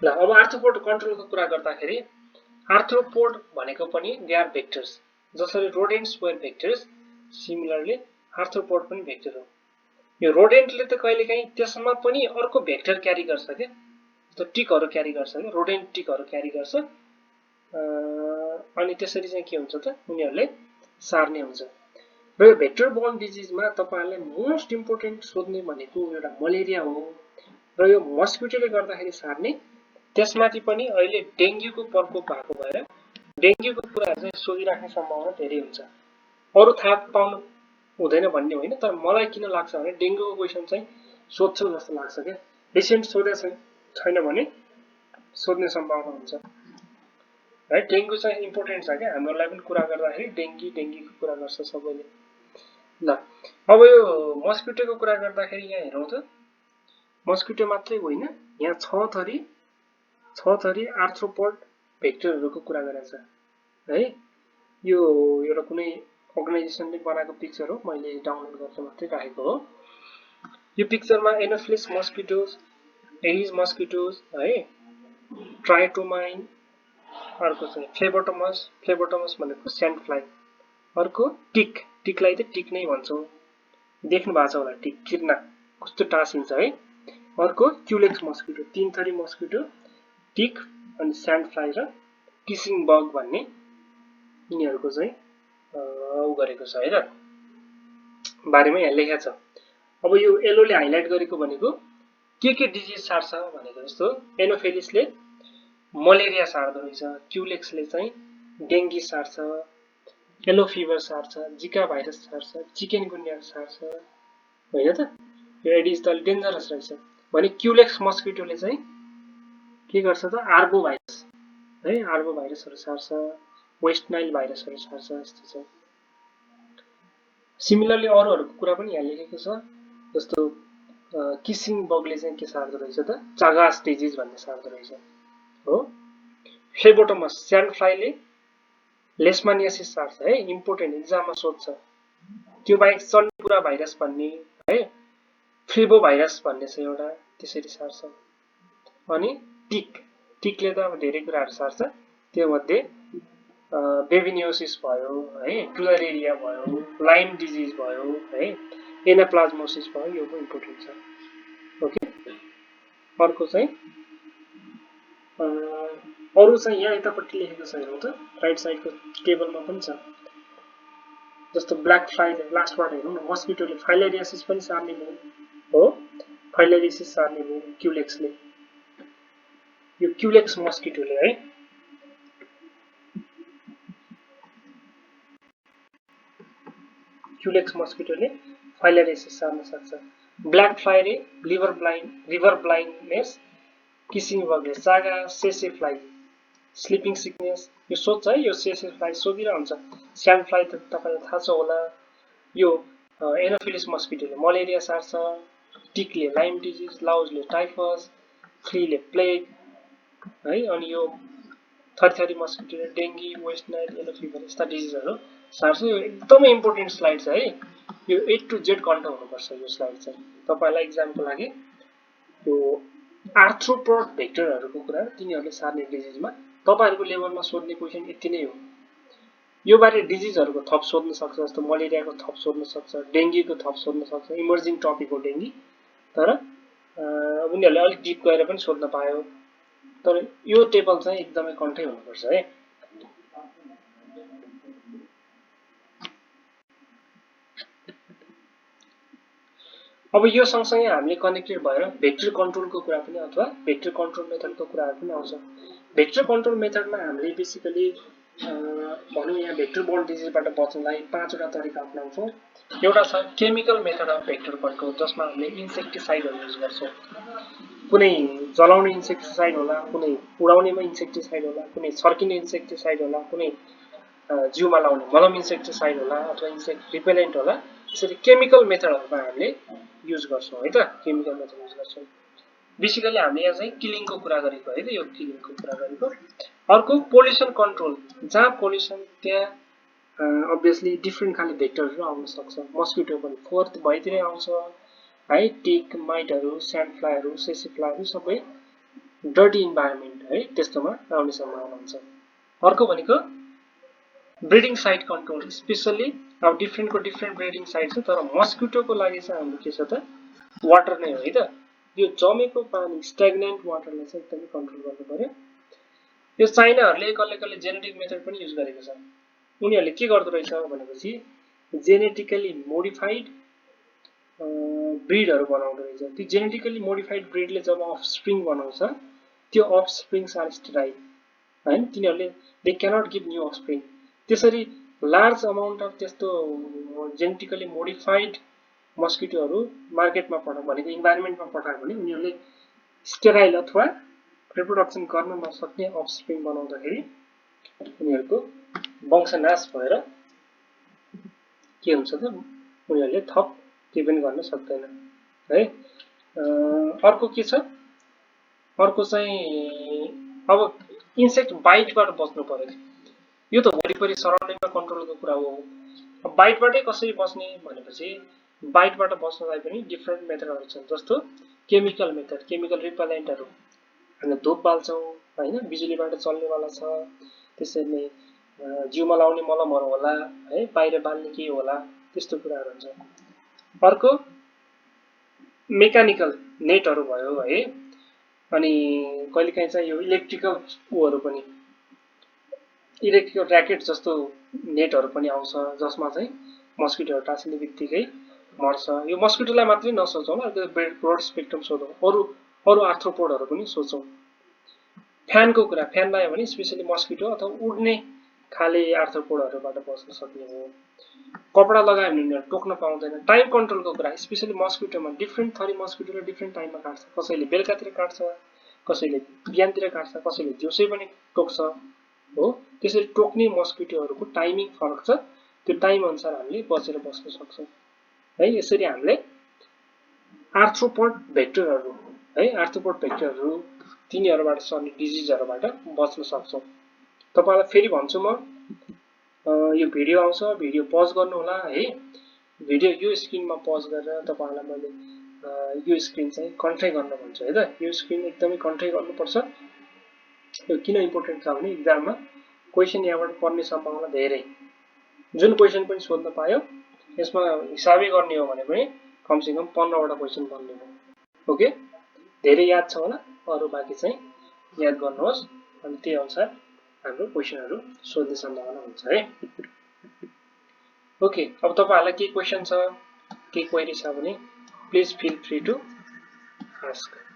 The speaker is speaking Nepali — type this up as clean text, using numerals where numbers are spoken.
ल अब आर्थ्रोपोड कन्ट्रोलको कुरा गर्दाखेरि आर्थ्रोपोड भनेको पनि दे आर भेक्टर्स। जसरी rodents were vectors, similarly arthropod पनि भेक्टर हो। यो रोडेन्टले त कहिलेकाहीँ त्यसमा पनि अर्को भेक्टर क्यारी गर्छ के, जस्तो टिकहरू क्यारी गर्छ के, रोडेन्ट टिकहरू क्यारी गर्छ। अनि त्यसरी चाहिँ के हुन्छ त उनीहरूले सार्ने हुन्छ। र यो भेक्टर बोर्न डिजिजमा तपाईहरुलाई मोस्ट इम्पोर्टेन्ट सोध्ने भनेको एउटा मलेरिया हो र यो मस्किटोले गर्दाखेरि सार्ने। त्यसमाथि पनि अहिले डेङ्गुको प्रकोप भएको भएर डेङ्गुको कुराहरु चाहिँ सोधिराख्ने सम्भावना धेरै हुन्छ। अरु थाहा पाउनु हुँदैन भन्ने होइन, तर मलाई किन लाग्छ भने डेङ्गुको क्वेशन चाहिँ सोध्छ जस्तो लाग्छ के। रिसेन्ट सोधेको छैन भने सोध्ने सम्भावना हुन्छ है। डेङ्गु चाहिँ इम्पोर्टेन्ट छ के, हामीहरुलाई पनि कुरा गर्दाखेरि डेङ्गुको कुरा गर्छ सबैले। ल अब यो मस्किटोको कुरा गर्दाखेरि यहाँ हेरौँ त, मस्किटो मात्रै होइन, यहाँ 6 थरी आर्थ्रोपोड भेक्टरहरुको कुरा गरेको छ है। यो एउटा कुनै अर्गनाइजेसनले बनाएको पिक्चर हो, मैले डाउनलोड गरेर मात्रै राखेको हो। यो पिक्चरमा एनोफिलिस मस्किटोज, एडिस मस्किटोज है, ट्राइटोमाइन, अर्को चाहिँ फ्लेबोटोमस भनेको स्यान्ड फ्लाइ, अर्को टिकलाई त टिक नै भन्छौँ, देख्नु भएको छ होला टिक किर्ना कस्तो टाँसिन्छ है। अर्को क्युलेक्स मस्किटो, 3 थरी मस्किटो, टिक अनि स्यान्ड फ्लाइ र किसिङ बग भन्ने यिनीहरुको चाहिँ उ गरेको छ है त, बारेमा यहाँ लेखेको छ। अब यो येलोले हाइलाइट गरेको भनेको के डिजिज सार्छ भनेको, जस्तो एनोफिलिसले मलेरिया सार्दो रहेछ, क्युलेक्सले चाहिँ डेङ्गी सार्छ, येलो फिभर सार्छ, जिका भाइरस सार्छ, चिकनगुनिया सार्छ होइन त। यो एडिस त डेन्जरस रहेछ भने क्युलेक्स मस्किटोले चाहिँ के गर्छ त, आर्बो भाइरस है, आर्बो भाइरसहरु सार्छ, वेस्ट नाइल भाइरसहरु सार्छ, यस्तो छ। सिमिलरली अरूहरुको कुरा पनि यहाँ लेखेको छ, जस्तो किसिङ बगले चाहिँ के सार्दो रहेछ त, चागास डिजिज भन्ने सार्दो रहेछ हो। फ्लेबोटोमस स्यान्ड फ्लाइले लेशमानियासिस सार्छ है, इम्पोर्टेन्ट एक्जाममा सोध्छ। त्यो बाहेक सन्पुरा भाइरस भन्ने है, फ्लेबो भाइरस भन्ने छ एउटा, त्यसरी सार्छ। अनि टिकले त अब धेरै कुराहरु सार्छ, त्यो मध्ये बेबिनियोसिस भयो है, टुलरेरिया भयो, लाइम डिजिज भयो है, एनाप्लाज्मोसिस भयो, यो पनि इम्पोर्टेन्ट छ। ओके, अर्को चाहिँ अरु चाहिँ यहाँ यतापट्टि लेखेको छ हेरौँ त, राइट साइडको टेबलमा पनि छ। जस्तो ब्ल्याक फ्लाइ, लास्टबाट हेरौँ न, मस्किटोले फाइलेरियासिस पनि सार्ने भयो हो, फाइलेरियासिस सार्ने भयो क्युलेक्सले, यो क्युलेक्स मस्किटोले है। क्युलेक्स मस्किटोले फाइलेरियासिस सार्न सक्छ। ब्ल्याक फ्लाइले रिभर ब्लाइन्डनेस, किसिङ बगले चागा, सेसे फ्लाइ स्लिपिङ सिकनेस, यो सोध्छ है, यो सेसे फ्लाइ सोधिरहन्छ। स्यान्ड फ्लाइ त तपाईलाई थाहा छ होला। यो एनोफिलिस मस्किटोले मलेरिया सार्छ, टिकले लाइम डिजिज, लाउजले टाइफस, फ्लीले प्लेग है, अनि यो थरी मस्किटोले dengue, West Nile, yellow fever यस्ता डिजिजहरु सार्छ। यो एकदमै इम्पोर्टेन्ट स्लाइड छ है, यो A to Z कन्ट हुनुपर्छ यो स्लाइड चाहिँ तपाईलाई एक्जामको लागि। यो आर्थ्रोपोड भेक्टरहरुको कुरा, तिनीहरुले सार्ने डिजिजमा तपाईहरुको लेभलमा सोध्ने क्वेशन यति नै हो। यो बारे डिजिजहरुको थप सोध्न सक्छ, जस्तो मलेरियाको थप सोध्न सक्छ, डेङ्गीको थप सोध्न सक्छ, इमर्जिङ टपिक हो डेङ्गी, तर उनीहरुले अलिक डिप गएर पनि सोध्न पायो। तर यो टेबल चाहिँ एकदमै कन्टै हुनुपर्छ है। अब यो सँगसँगै हामीले कनेक्टेड भएर भेक्टर कन्ट्रोलको कुरा पनि अथवा भेक्टर कन्ट्रोल मेथडको कुराहरु पनि आउँछ। भेक्टर कन्ट्रोल मेथडमा हामीले बेसिकली भनौँ यहाँ भेक्टर बोर्न डिजिजबाट बच्नलाई 5 वटा तरिका अपनाउँछौँ। एउटा छ chemical method of vector control, जसमा हामीले इन्सेक्टिसाइडहरु युज गर्छौँ। कुनै जलाउने इन्सेक्टिसाइड होला, कुनै उडाउनेमा इन्सेक्टिसाइड होला, कुनै छर्किने इन्सेक्टिसाइड होला, कुनै जिउमा लाउने मलम इन्सेक्टिसाइड होला, अथवा इन्सेक्ट रिपेलेन्ट होला। त्यसरी केमिकल मेथडहरुमा हामीले युज गर्छौँ है त, केमिकल मेथड युज गर्छौँ। बेसिकली हामीले यहाँ चाहिँ किलिङको कुरा गरेको है त, यो किलिङको कुरा गरेको। अर्को पोल्युसन कन्ट्रोल, जहाँ पोल्युसन त्यहाँ अभियसली डिफ्रेन्ट खाले भेक्टरहरु आउन सक्छ। मस्किटो पनि फोर्थ भइतिरै आउँछ है, टिक, माइटहरु, स्यान्ड फ्लाइहरु, सेसे फ्लाइहरु सबै डर्टी इन्भाइरोमेन्ट है त्यस्तोमा आउने सम्भावना हुन्छ। अर्को भनेको ब्रिडिङ साइट कन्ट्रोल, स्पेसल्ली अब डिफ्रेन्टको डिफ्रेन्ट ब्रिडिङ साइट छ, तर मस्किटोको लागि चाहिँ हाम्रो के छ त वाटर नै हो है त। यो जमेको पानी स्ट्याग्नेन्ट वाटरलाई चाहिँ एकदमै कन्ट्रोल गर्नु पर्यो। यो चाइनाहरूले कसले जेनेटिक मेथड पनि युज गरेको छ। उनीहरूले के गर्दो रहेछ भनेपछि जेनेटिकली मोडिफाइड ब्रिडहरू बनाउँदो रहेछ। त्यो जेनेटिकली मोडिफाइड ब्रिडले जब अफस्प्रिङ बनाउँछ त्यो अफस्प्रिङ्स आर स्टेराइल हैन, तिनीहरूले they cannot give new offspring. त्यसरी लार्ज अमाउन्ट अफ त्यस्तो जेनेटिकली मोडिफाइड मस्किटोहरू मार्केटमा भनेको इन्भाइरोमेन्टमा पठायो भने उनीहरूले स्टेराइल अथवा रिप्रोडक्सन गर्न नसक्ने अफस्प्रिङ बनाउँदाखेरि उनीहरूको वंशनाश भएर के हुन्छ त उनीहरूले थप के पनि गर्न सक्दैन है। अर्को के छ, अर्को चाहिँ अब इन्सेक्ट बाइटबाट बच्नु पर्यो। यो त वरिपरि सराउन्डिङमा कन्ट्रोलको कुरा हो। अब बाइटबाटै कसरी बच्ने भनेपछि बाइटबाट बच्नलाई पनि डिफ्रेन्ट मेथडहरू छन्, जस्तो केमिकल मेथड, केमिकल रिपेलेन्टहरू, हामीले धुप बाल्छौँ होइन, बिजुलीबाट चल्नेवाला छ, त्यसरी नै जिउमा लाउने मलमहरू होला है, बाहिर बाल्ने के होला, त्यस्तो कुराहरू हुन्छ। अर्को मेकानिकल नेटहरू भयो है, अनि कहिलेकाहीँ चाहिँ यो इलेक्ट्रिकल पनि इलेक्ट्रिकल ऱ्याकेट जस्तो नेटहरू पनि आउँछ, जसमा चाहिँ मस्किटोहरू टाँसिने बित्तिकै मर्छ। यो मस्किटोलाई मात्रै नसोचौँ, अलिकति ब्रोड स्पेक्ट्रम सोधौँ, अरू आर्थ्रोपोडहरू पनि सोचौँ। फ्यानको कुरा, फ्यान लगायो भने स्पेसली मस्किटो अथवा उड्ने खाले आर्थ्रोपोडहरूबाट बच्न सक्ने हो। कपडा लगायो भने उनीहरू टोक्न पाउँदैन। टाइम कन्ट्रोलको कुरा, स्पेसली मस्किटोमा डिफ्रेन्ट थरी मस्किटोले डिफ्रेन्ट टाइममा काट्छ, कसैले बेलुकातिर काट्छ, कसैले बिहानतिर काट्छ, कसैले दिउँसै पनि टोक्छ हो। त्यसरी टोक्ने मस्किटोहरूको टाइमिङ फरक छ, त्यो टाइम अनुसार हामीले बचेर बस्न सक्छौँ है। यसरी हामीले आर्थ्रोपोड भेक्टरहरू है, आर्थ्रोपोड भेक्टरहरू तिनीहरूबाट सर्ने डिजिजहरूबाट बच्न सक्छौँ। तपाईलाई फेरि भन्छु म, यो भिडियो आउँछ, भिडियो पज गर्नु होला है। भिडियो यो स्क्रिनमा पज गरेर तपाईहरुलाई मैले यो स्क्रिन चाहिँ कन्ट्रोल गर्न भन्छु है त। यो स्क्रिन एकदमै कन्ट्रोल गर्नुपर्छ। यो किन इम्पोर्टेन्ट छ भने एक्जाममा क्वेशन यहाँबाट पर्ने सम्भावना धेरै, जुन क्वेशन पनि सोध्न पायो यसमा हिसाबै गर्ने हो भने पनि कमसेकम 15 वटा क्वेशन बन्ने हो। ओके, धेरै याद छ होला, अरु बाँकी चाहिँ याद गर्नुहोस्, अनि त्यही अनुसार हाम्रो क्वेशनहरु सोध्ने सम्भावना हुन्छ है। ओके, अब तपाईहरुलाई के क्वेशन छ, के क्वेरी छ भने please feel free to ask.